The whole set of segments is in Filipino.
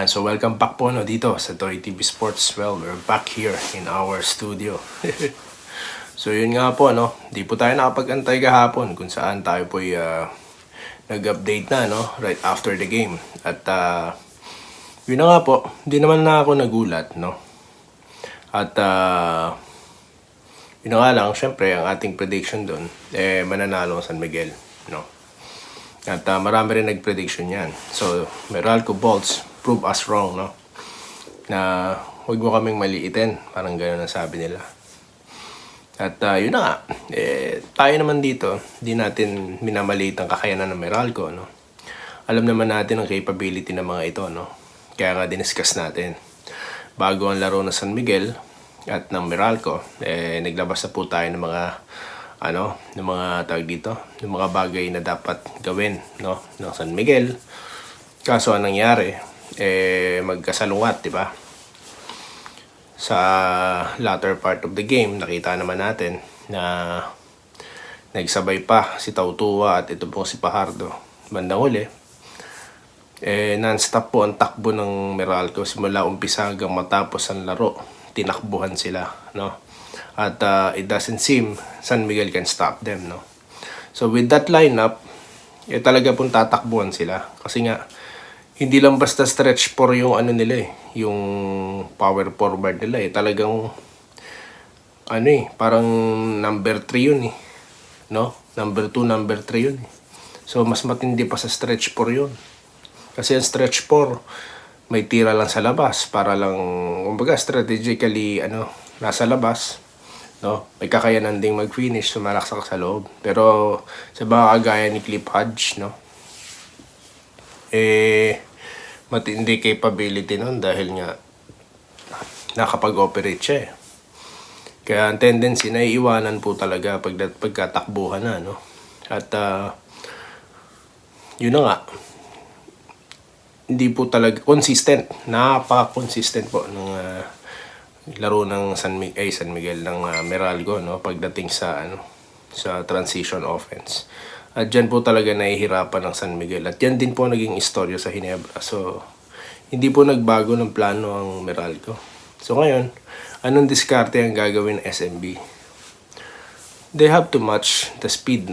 So welcome back po dito sa Toy TV Sports. Well, we're back here in our studio. So yun nga po di po tayo nakapag-antay kahapon kung saan tayo po nag-update na right after the game. At yun na nga po, hindi naman na ako nagulat At yun na nga lang, syempre ang ating prediction doon mananalo San Miguel At marami rin nag-prediction yan. So Meralco Bolts prove us wrong na huwag mo kaming maliitin, parang gano'n ang sabi nila. At yun na nga, tayo naman dito, di natin minamaliit ang kakayanan ng Meralco Alam naman natin ang capability ng mga ito Kaya nga diniscuss natin bago ang laro ng San Miguel at ng Meralco, naglabas na po tayo ng mga ng mga tawag dito, ng mga bagay na dapat gawin ng San Miguel. Kaso anong nangyari, magkasalungat, di ba? Sa latter part of the game, nakita naman natin na nagsabay pa si Tautua at ito po si Pajardo. Bandang huli, non-stop po ang takbo ng Meralco simula umpisa hanggang matapos ang laro. Tinakbuhan sila, At it doesn't seem San Miguel can stop them, So with that lineup, talaga pong tatakbuhan sila. Kasi nga, hindi lang basta stretch 4 yung nila yung power forward nila Talagang parang number 3 yun Number 2, number 3 yun So mas matindi pa sa stretch 4 yun. Kasi ang stretch 4, may tira lang sa labas para lang, kumbaga strategically nasa labas. May kakayanan ding mag-finish, sumalaksak sa loob. Pero sa mga kagaya ni Cliff Hodge, matindi capability nun dahil nga nakapag-operate siya Kaya ang tendency na iiwanan po talaga pagkatakbuhan na At yun na nga, hindi po talaga consistent, napaka-consistent po ng laro ng San Miguel ng Meralco pagdating sa sa transition offense. At dyan po talaga nahihirapan ng San Miguel. At yan din po naging istorya sa Ginebra. So, hindi po nagbago ng plano ang Meralco. So ngayon, anong diskarte ang gagawin ng SMB? They have to match the speed,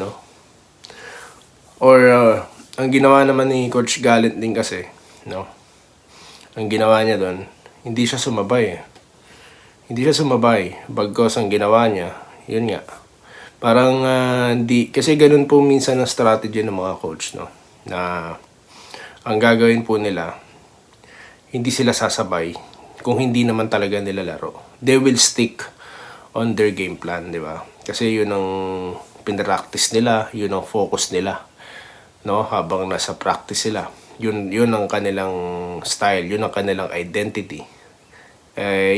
Or, ang ginawa naman ni Coach Gallant din kasi, ang ginawa niya doon, hindi siya sumabay Hindi siya sumabay. Bagkos ang ginawa niya, yun nga. Parang kasi ganun po minsan ang strategy ng mga coach na ang gagawin po nila, hindi sila sasabay kung hindi naman talaga nila laro. They will stick on their game plan, di ba? Kasi yun ang pinractice nila, yun ang focus nila habang nasa practice sila. Yun ang kanilang style, yun ang kanilang identity.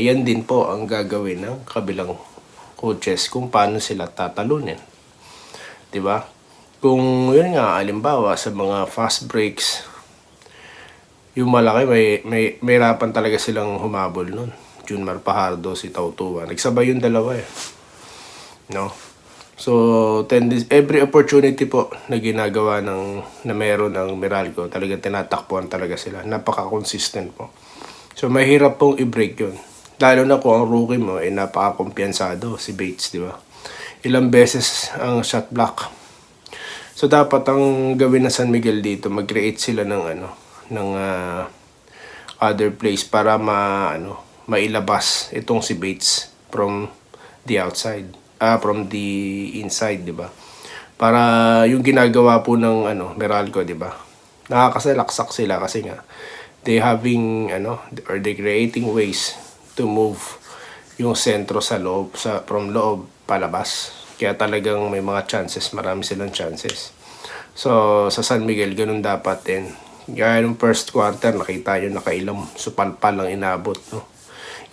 Yan din po ang gagawin ng kabilang coaches kung paano sila tatalunin. 'Di ba? Kung yun nga, halimbawa sa mga fast breaks, yung malaki may hirapan talaga silang humabol nun. Junmar Pajardo, si Tautua. Nagsabay yung dalawa So, every opportunity po na ginagawa na meron ng Meralco, talaga tinatakbuhan talaga sila. Napaka-consistent po. So, mahirap pong i-break yun. Lalo na kung ang rookie mo napaka-kumpiyansado, si Bates, di ba? Ilang beses ang shot block. So, dapat ang gawin na San Miguel dito, mag-create sila ng other plays para mailabas itong si Bates from the outside. From the inside, di ba? Para yung ginagawa po ng Meralco, di ba? Nakakasalaksak sila kasi nga they creating ways to move yung sentro sa loob, from loob palabas. Kaya talagang may mga chances, marami silang chances. So sa San Miguel ganun dapat din. Gaya ng first quarter, nakita nyo nakailang supalpal ang inabot,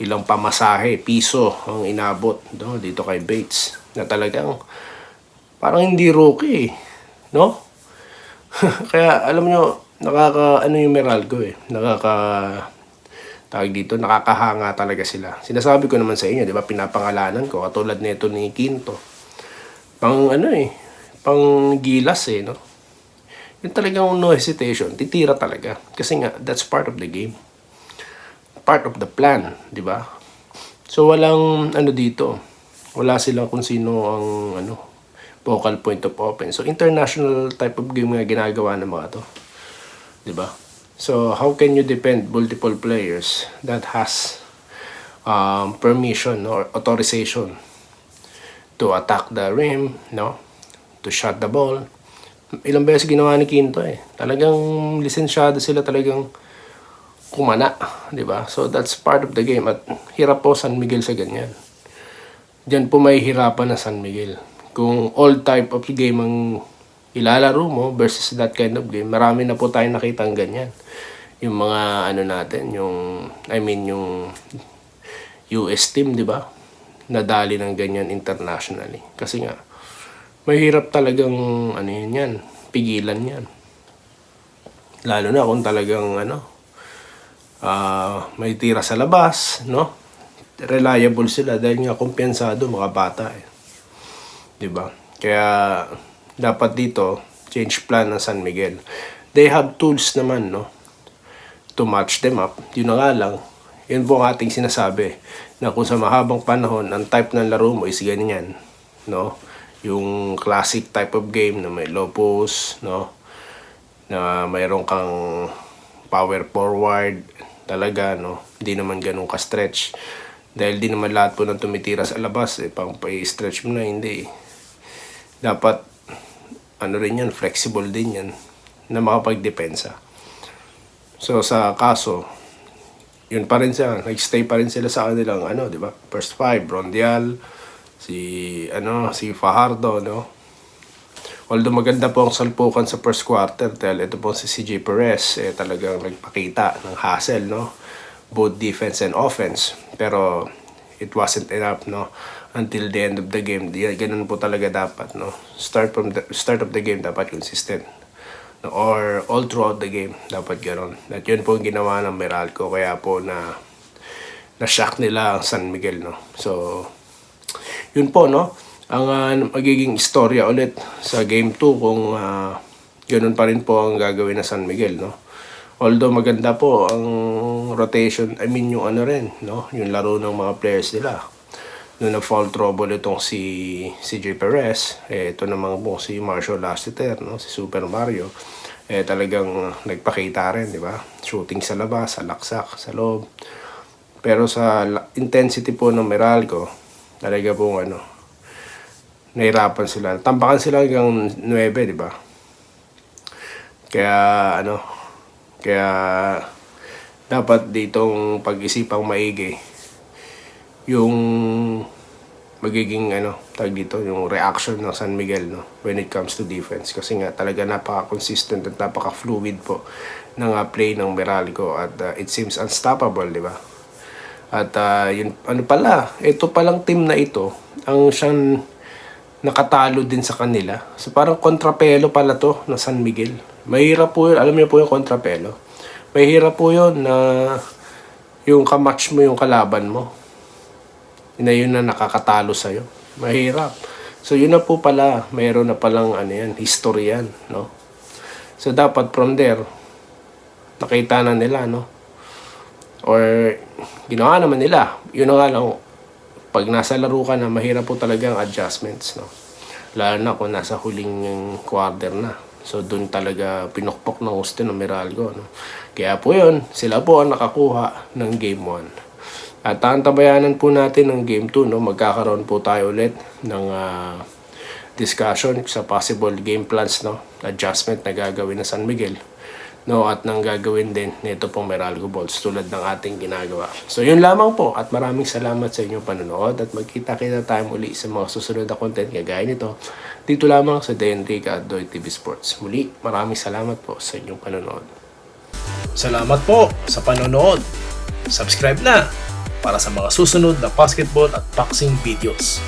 ilang pamasahe, piso ang inabot dito kay Bates, na talagang parang hindi rookie Kaya alam nyo, yung Meralco nakakahanga talaga sila. Sinasabi ko naman sa inyo, di ba, pinapangalanan ko katulad nito ni Quinto. Pang gilas Yung talagang no hesitation, titira talaga. Kasi nga, that's part of the game. part of the plan, di ba? So walang ano dito. Wala silang kung sino ang focal point of offense. So international type of game nga ginagawa ng mga to. 'Di ba? So how can you depend multiple players that has permission or authorization to attack the rim, no? To shot the ball. Ilang beses ginawa ni Quinto eh. Talagang lisensyado sila talagang kumana, 'di ba? So that's part of the game at hirap po San Miguel sa ganyan. Diyan po may hirapan na San Miguel. Kung all type of game ang ilalaro mo versus that kind of game, marami na po tayong nakitang ganyan. Yung mga natin, yung US team, di ba? Nadali ng ganyan internationally. Kasi nga, mahirap talagang yan, pigilan yan. Lalo na kung talagang may tira sa labas, no? Reliable sila dahil nga kumpiyansado mga bata eh. 'Di ba? Kaya dapat dito change plan ng San Miguel. They have tools naman, no, to match them up. Yun na nga lang, yun po ang ating sinasabi na kung sa mahabang panahon ang type ng laro mo is ganyan, no? Yung classic type of game na may low post, no, na mayroon kang power forward talaga, no, hindi naman ganun ka-stretch. Dahil di naman lahat po ng tumitira sa labas, pang pa-stretch mo na, hindi. Dapat, rin yan, flexible din yan, na makapagdepensa. So, sa kaso, yun pa rin siya, nag-stay pa rin sila sa kanilang, di ba? First five, Rondial, si Fajardo, no? Although maganda po ang salpukan sa first quarter, dahil ito po si CJ Perez, talagang nagpakita ng hustle, no? Both defense and offense, pero it wasn't enough, no, until the end of the game. Ganun po talaga dapat, no, start of the game dapat consistent, no? Or all throughout the game dapat ganoon. At yun po ang ginawa ng Meralco, kaya po na shock nila ang San Miguel, no. So yun po, no, ang magiging istorya ulit sa game 2 kung ganun pa rin po ang gagawin ng San Miguel, no. Although maganda po ang rotation, yung rin, no, yung laro ng mga players nila. Nung na-fall trouble itong si CJ Perez, ito naman po si Marshall Lassiter, no, si Super Mario, talagang nagpakita rin, di ba? Shooting sa labas, sa laksak, sa loob. Pero sa intensity po ng Meralco, talaga po nahirapan sila. Tampakan sila hanggang 9, di ba? Kaya dapat ditong pag-isipang maigi yung magiging yung reaction ng San Miguel, no, when it comes to defense, kasi nga talaga napaka-consistent at napaka-fluid po ng play ng Meralco at it seems unstoppable, di ba? At yun ito palang team na ito ang siyang nakatalo din sa kanila. So parang kontrapelo pala to na San Miguel. Mahirap po yun. Alam niyo po yung kontrapelo. Mahirap po yun na yung kamatch mo yung kalaban mo. Yun na nakakatalo sa'yo. Mahirap. So yun na po pala. Mayroon na palang history yan, no? So dapat from there, nakita na nila, no? Or ginawa naman nila. Yun na nga lang, pag nasa laro ka na, mahirap po talaga ang adjustments, no? Lalo na kung nasa huling quarter na. So doon talaga pinukpok ng gusto ng Meralco, no? Kaya po yun, sila po ang nakakuha ng Game 1. At tabayanan po natin ng Game 2, no? Magkakaroon po tayo ulit ng discussion sa possible game plans, no? Adjustment na gagawin ng San Miguel, no? At nang gagawin din nito pong Meralco Bolts tulad ng ating ginagawa. So yun lamang po at maraming salamat sa inyong panonood at magkita-kita tayo muli sa mga susunod na content kagaya nito dito lamang sa DNT at Doy TV Sports. Muli, maraming salamat po sa inyong panonood. Salamat po sa panonood. Subscribe na para sa mga susunod na basketball at boxing videos.